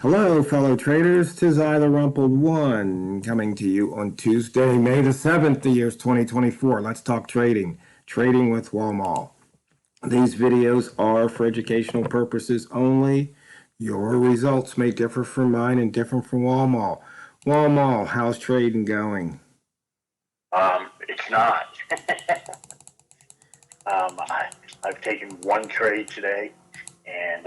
Hello, fellow traders. 'Tis I, TheRumpledOne, coming to you on Tuesday, May the 7th, the year's 2024. Let's talk trading. Trading with Walmal. These videos are for educational purposes only. Your results may differ from mine and different from Walmal. Walmal, how's trading going? It's not. I've taken one trade today and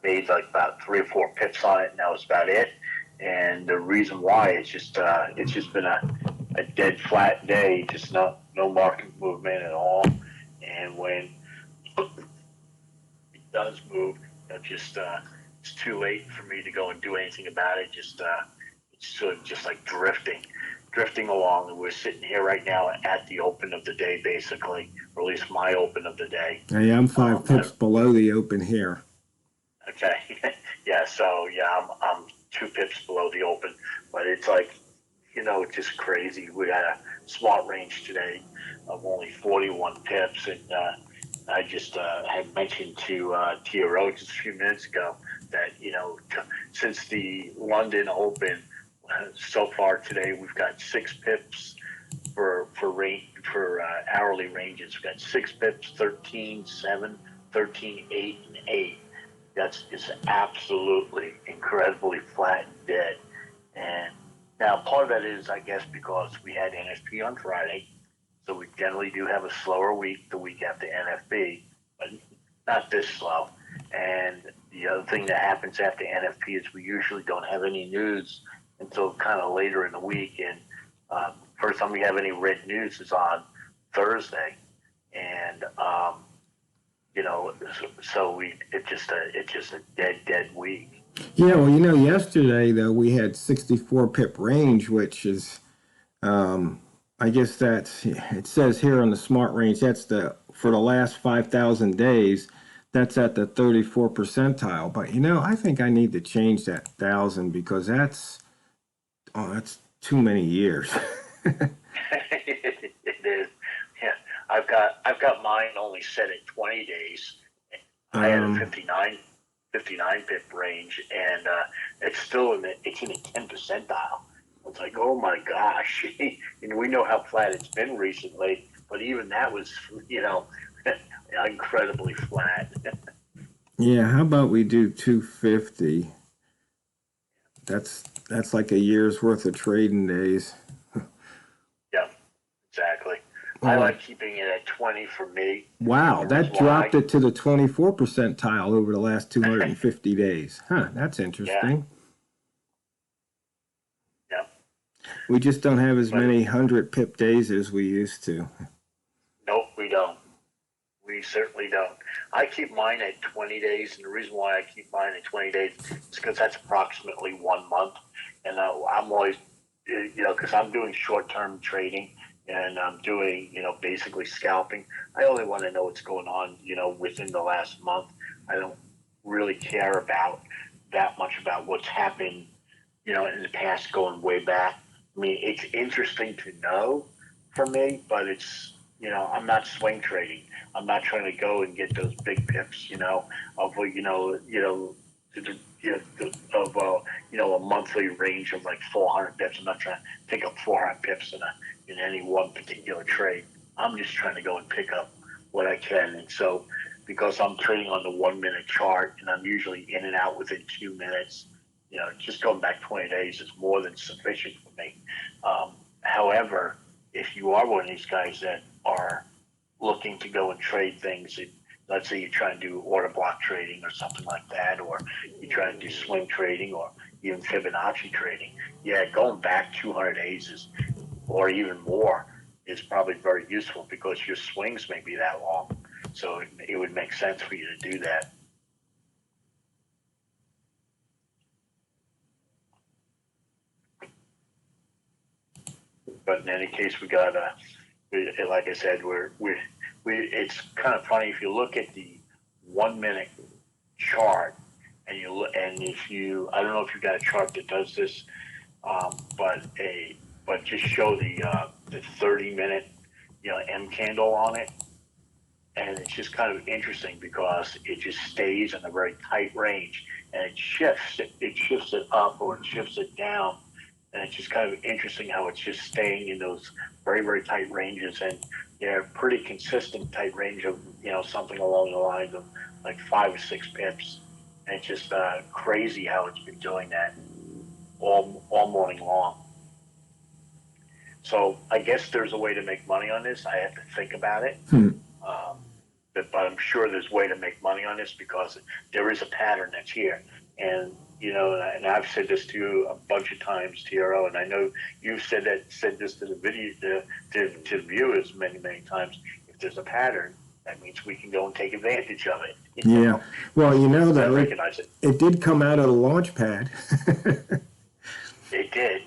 made like about 3 or 4 pips on it, and that was about it. And the reason why it's just been a dead flat day, just no market movement at all. And when it does move, it's too late for me to go and do anything about it. It's sort of just like drifting along, and we're sitting here right now at the open of the day, basically, or at least my open of the day. Hey, I'm 5 pips below the open here. Okay, yeah. So yeah, I'm 2 pips below the open, but it's like, it's just crazy. We had a smart range today of only 41 pips, and I just had mentioned to TRO just a few minutes ago that since the London Open. So far today, we've got 6 pips for hourly ranges. We've got 6 pips, 13, 7, 13, 8, and 8. That's just absolutely incredibly flat and dead. And now part of that is, I guess, because we had NFP on Friday, so we generally do have a slower week the week after NFP, but not this slow. And the other thing that happens after NFP is we usually don't have any news until kind of later in the week. And first time we have any red news is on Thursday, and so it's just a dead week. Yeah, well, yesterday, though, we had 64 pip range, which is, I guess it says here on the smart range, that's for the last 5,000 days, that's at the 34 percentile. But, I think I need to change that 1,000 because that's too many years. It is. Yeah, I've got mine only set at 20 days. I had a 59 pip range, and it's still in the 10 percentile. It's like, oh my gosh, and we know how flat it's been recently, but even that was, incredibly flat. Yeah, how about we do 250? That's like a year's worth of trading days. Yeah, exactly. I like keeping it at 20 for me. Wow, that dropped it to the 24 percentile over the last 250 days. Huh, that's interesting. Yeah. We just don't have as many 100 pip days as we used to. Nope, we don't. We certainly don't. I keep mine at 20 days, and the reason why I keep mine at 20 days is because that's approximately 1 month. And I'm always, because I'm doing short-term trading, and I'm doing, basically scalping. I only want to know what's going on, within the last month. I don't really care about that much about what's happened, in the past going way back. I mean, it's interesting to know for me, but it's, I'm not swing trading. I'm not trying to go and get those big pips, a monthly range of like 400 pips. I'm not trying to pick up 400 pips in any one particular trade. I'm just trying to go and pick up what I can. And so, because I'm trading on the 1 minute chart, and I'm usually in and out within 2 minutes, just going back 20 days is more than sufficient for me. However, if you are one of these guys that are looking to go and trade things, let's say you're trying to do order block trading or something like that, or you're trying to do swing trading or even Fibonacci trading, going back 200 days or even more is probably very useful because your swings may be that long. So it would make sense for you to do that. But in any case, we got like I said, it's kind of funny if you look at the 1 minute chart and if you, I don't know if you got a chart that does this, but just show the 30-minute M candle on it, and it's just kind of interesting because it just stays in a very tight range. and it shifts it up or it shifts it down, and it's just kind of interesting how it's just staying in those very, very tight ranges, and they're pretty consistent tight range of, something along the lines of like 5 or 6 pips. And it's just crazy how it's been doing that all morning long. So I guess there's a way to make money on this. I have to think about it. But I'm sure there's a way to make money on this because there is a pattern that's here. And, and I've said this to you a bunch of times, TRO, and I know you've said this to the video, to viewers many, many times. If there's a pattern, that means we can go and take advantage of it. Yeah. Well, I recognize it. It did come out of the launch pad. It did.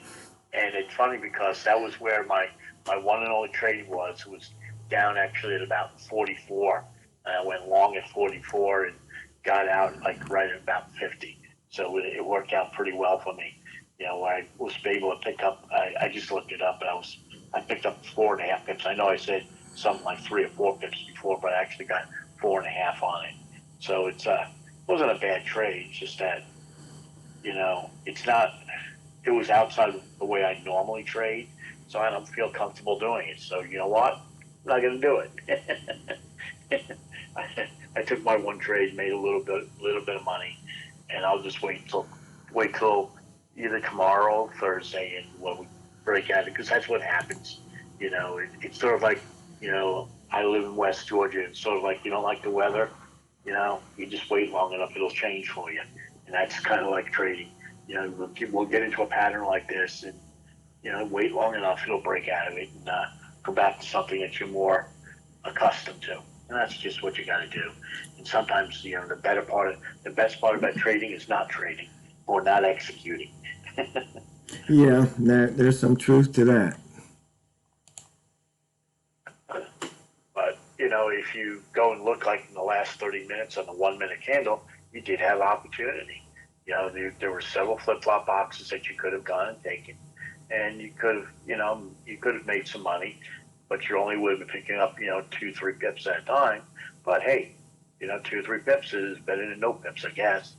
And it's funny because that was where my one and only trade was. It was down actually at about 44. And I went long at 44 and got out like right at about 50. So it worked out pretty well for me. I was able to pick up, I just looked it up, and I picked up 4.5 pips. I know I said something like 3 or 4 pips before, but I actually got 4.5 on it. So it wasn't a bad trade. It's just that, it's not, it was outside of the way I normally trade, so I don't feel comfortable doing it. So you know what? I'm not going to do it. I took my one trade, made a little bit of money, and I'll just wait till either tomorrow or Thursday, and when we break at it, because that's what happens. It's sort of like, I live in West Georgia. It's sort of like, you don't like the weather, you just wait long enough, it'll change for you, and that's kind of like trading. We'll get into a pattern like this, and wait long enough, it'll break out of it and go back to something that you're more accustomed to. And that's just what you got to do. And sometimes, the best part about trading is not trading or not executing. Yeah, there's some truth to that. But, if you go and look like in the last 30 minutes on the 1 minute candle, you did have opportunity. There were several flip-flop boxes that you could have gone and taken, and you could have made some money, but you only would have been picking up, 2-3 pips at a time. But hey, 2 or 3 pips is better than no pips, I guess.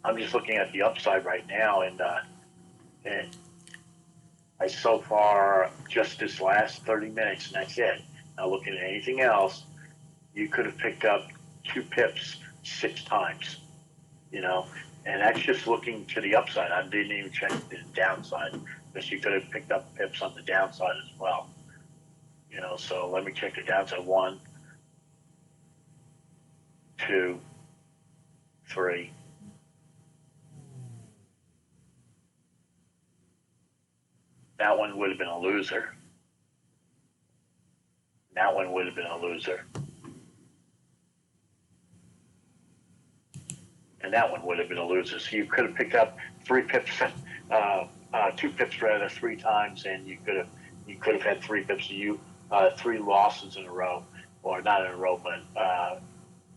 I'm just looking at the upside right now, and I so far just this last 30 minutes, and that's it. Now looking at anything else, you could have picked up 2 pips 6 times. And that's just looking to the upside. I didn't even check the downside, because you could have picked up pips on the downside as well. So let me check the downside. 1, 2, 3. That one would have been a loser. That one would have been a loser. And that one would have been a loser. So you could have picked up 3 pips, 2 pips rather, 3 times, and you could have had 3 pips. 3 losses in a row, or not in a row,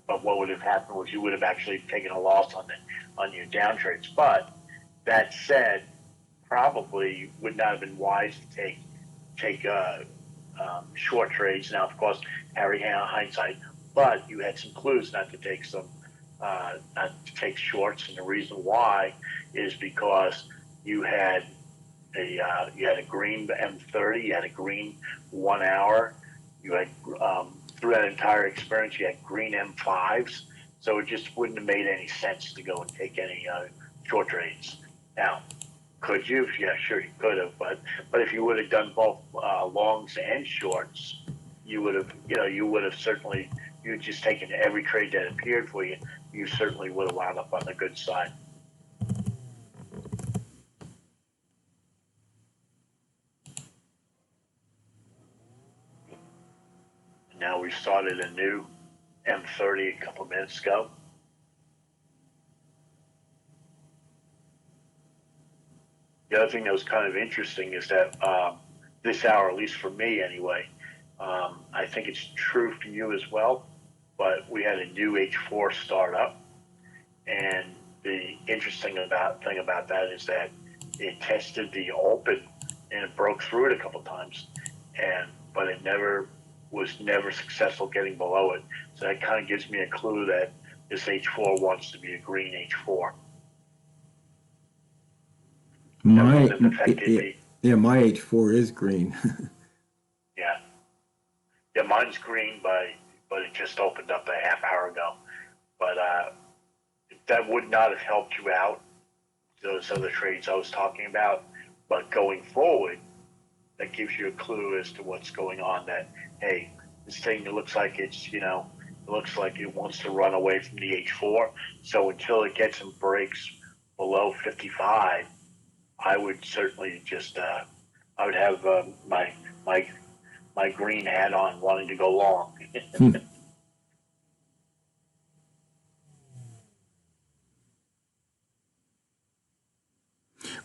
but what would have happened was you would have actually taken a loss on your down trades. But that said, probably would not have been wise to take short trades. Now, of course, hindsight, but you had some clues not to take shorts, and the reason why is because you had a green M30, you had a green 1 hour, you had through that entire experience you had green M5s, so it just wouldn't have made any sense to go and take any short trades. Now, could you? Yeah, sure you could have, but if you would have done both longs and shorts, you would have certainly, you'd just taken every trade that appeared for you. You certainly would have wound up on the good side. Now we started a new M30 a couple of minutes ago. The other thing that was kind of interesting is that this hour, at least for me anyway, I think it's true for you as well, but we had a new H4 start up, and the interesting thing about that is that it tested the open and it broke through it a couple times, but it was never successful getting below it. So that kind of gives me a clue that this H4 wants to be a green H4. My That affected me. yeah, my H4 is green. Yeah. Yeah, mine's green, but it just opened up a half hour ago. But that would not have helped you out, those other trades I was talking about. But going forward, that gives you a clue as to what's going on. That, hey, this thing, it looks like it's, it looks like it wants to run away from the H4. So until it gets and breaks below 55, I would certainly just, I would have my green hat on, wanting to go long.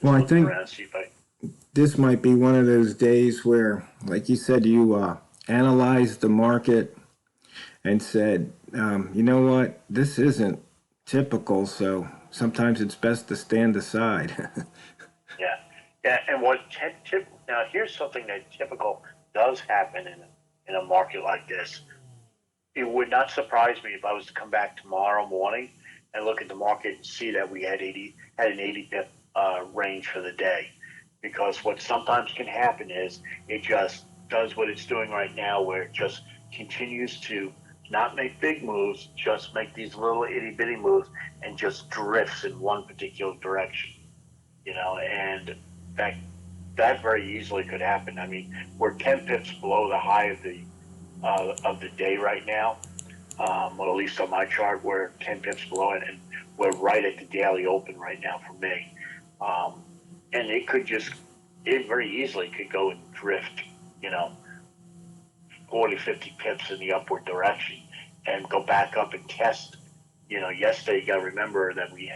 Well, I think Around, see if I, this might be one of those days where, like you said, you analyzed the market and said, you know what, this isn't typical, so sometimes it's best to stand aside. yeah, yeah. And now here's something that typical does happen in a market like this. It would not surprise me if I was to come back tomorrow morning and look at the market and see that we had an 80 pip range for the day, because what sometimes can happen is it just does what it's doing right now, where it just continues to not make big moves, just make these little itty bitty moves, and just drifts in one particular direction. And that very easily could happen. I mean, we're 10 pips below the high of the day right now. Well, at least on my chart, we're 10 pips below it, and we're right at the daily open right now for me. And it very easily could go and drift, 40, 50 pips in the upward direction and go back up and test. Yesterday, you got to remember that we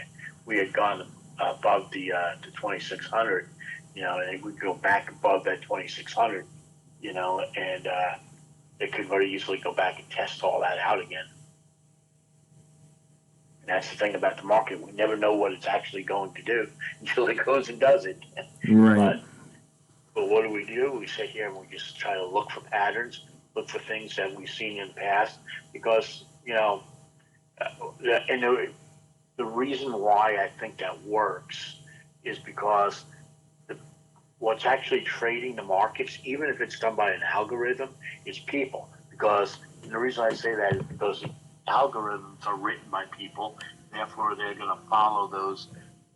had gone above the 2600, and we go back above that 2600, and it could very easily go back and test all that out again. And that's the thing about the market. We never know what it's actually going to do until it goes and does it. Right. But what do? We sit here and we just try to look for patterns, look for things that we've seen in the past, because, and the reason why I think that works is because what's actually trading the markets, even if it's done by an algorithm, is people. Because the reason I say that is because the algorithms are written by people, therefore they're going to follow those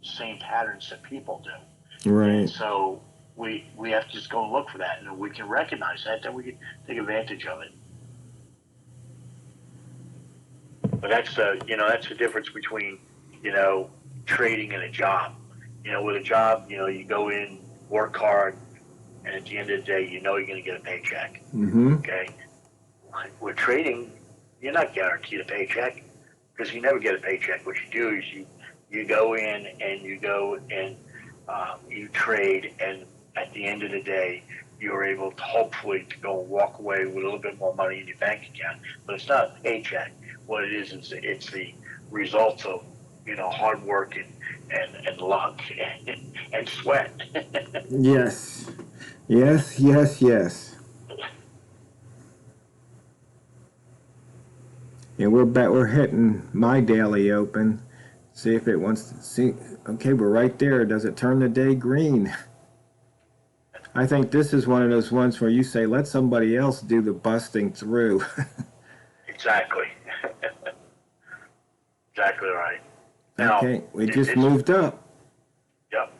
same patterns that people do. Right. And so we have to just go and look for that, and if we can recognize that, then we can take advantage of it. But that's the difference between trading and a job. With a job, you go in, work hard, and at the end of the day, you're going to get a paycheck. Mm-hmm. Okay. With trading, you're not guaranteed a paycheck, because you never get a paycheck. What you do is you go in and you trade, and at the end of the day, you're able to hopefully to go and walk away with a little bit more money in your bank account. But it's not a paycheck. What it is it's the results of hard work and luck and sweat. Yes. Yes, yes, yes. And we're hitting my daily open. See if it wants to see. Okay, we're right there. Does it turn the day green? I think this is one of those ones where you say, let somebody else do the busting through. Exactly. Exactly right. Now, okay, we just moved up. Yep.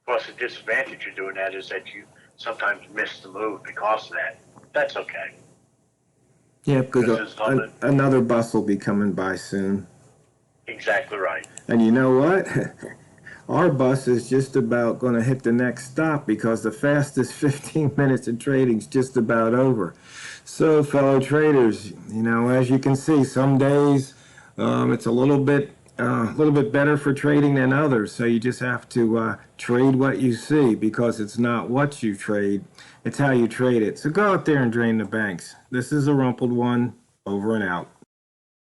Plus, the disadvantage of doing that is that you sometimes miss the move because of that. That's okay. Yeah, because another bus will be coming by soon. Exactly right. And you know what? Our bus is just about going to hit the next stop, because the fastest 15 minutes of trading is just about over. So, fellow traders, as you can see, some days it's a little bit better for trading than others. So you just have to trade what you see, because it's not what you trade, it's how you trade it. So go out there and drain the banks. This is TheRumpledOne, over and out.